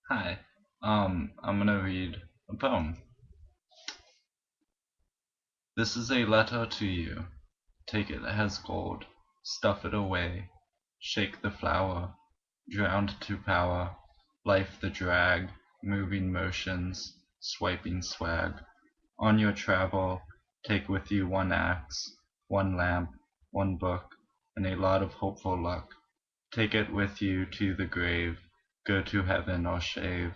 Hi. I'm gonna read a poem. This is a letter to you. Take it as gold. Stuff it away. Shake the flower. Drowned to power. Life the drag. Moving motions. Swiping swag. On your travel, take with you one axe, one lamp, one book, and a lot of hopeful luck. Take it with you to the grave. Go to heaven or shave.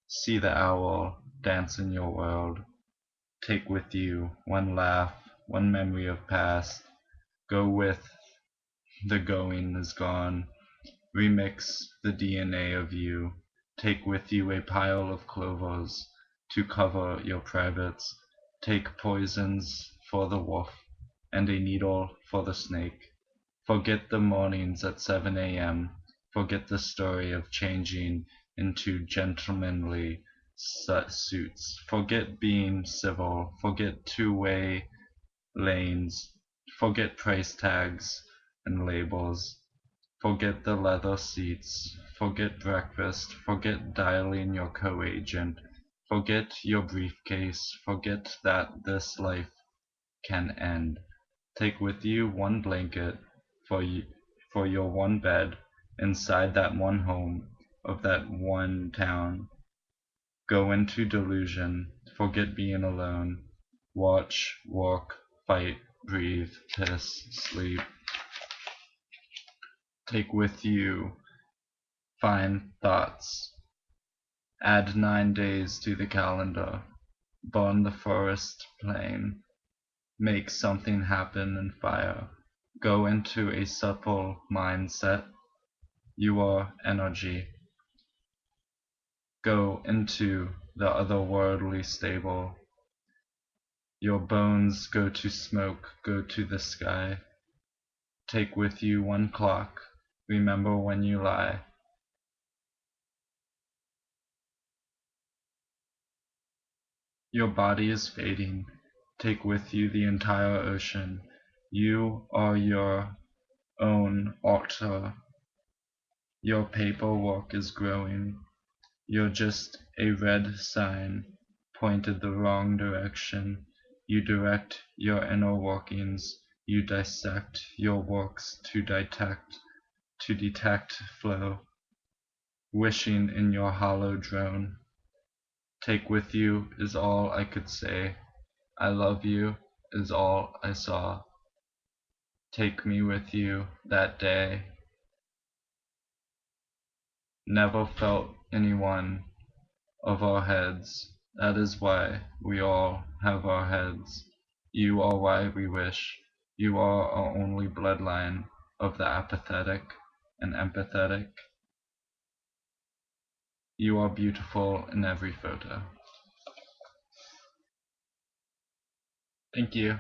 See the owl dance in your world. Take with you one laugh, one memory of past. Go with the going is gone. Remix the DNA of you. Take with you a pile of clovers to cover your privates. Take poisons for the wolf and a needle for the snake. Forget the mornings at 7 a.m. Forget the story of changing into gentlemanly suits. Forget being civil. Forget two-way lanes. Forget price tags and labels. Forget the leather seats. Forget breakfast. Forget dialing your co-agent. Forget your briefcase. Forget that this life can end. Take with you one blanket for you, for your one bed inside that one home of that one town. Go into delusion. Forget being alone. Watch, walk, fight, breathe, piss, sleep. Take with you fine thoughts. Add 9 days to the calendar. Burn the forest plain. Make something happen in fire. Go into a supple mindset. You are energy. Go into the otherworldly stable. Your bones go to smoke, go to the sky. Take with you one clock. Remember when you lie. Your body is fading. Take with you the entire ocean. You are your own altar. Your paperwork is growing. You're just a red sign pointed the wrong direction. You direct your inner workings. You dissect your works to detect flow. Wishing in your hollow drone. Take with you is all I could say. I love you is all I saw. Take me with you that day. Never felt anyone of our heads. That is why we all have our heads. You are why we wish. You are our only bloodline of the apathetic and empathetic. You are beautiful in every photo. Thank you.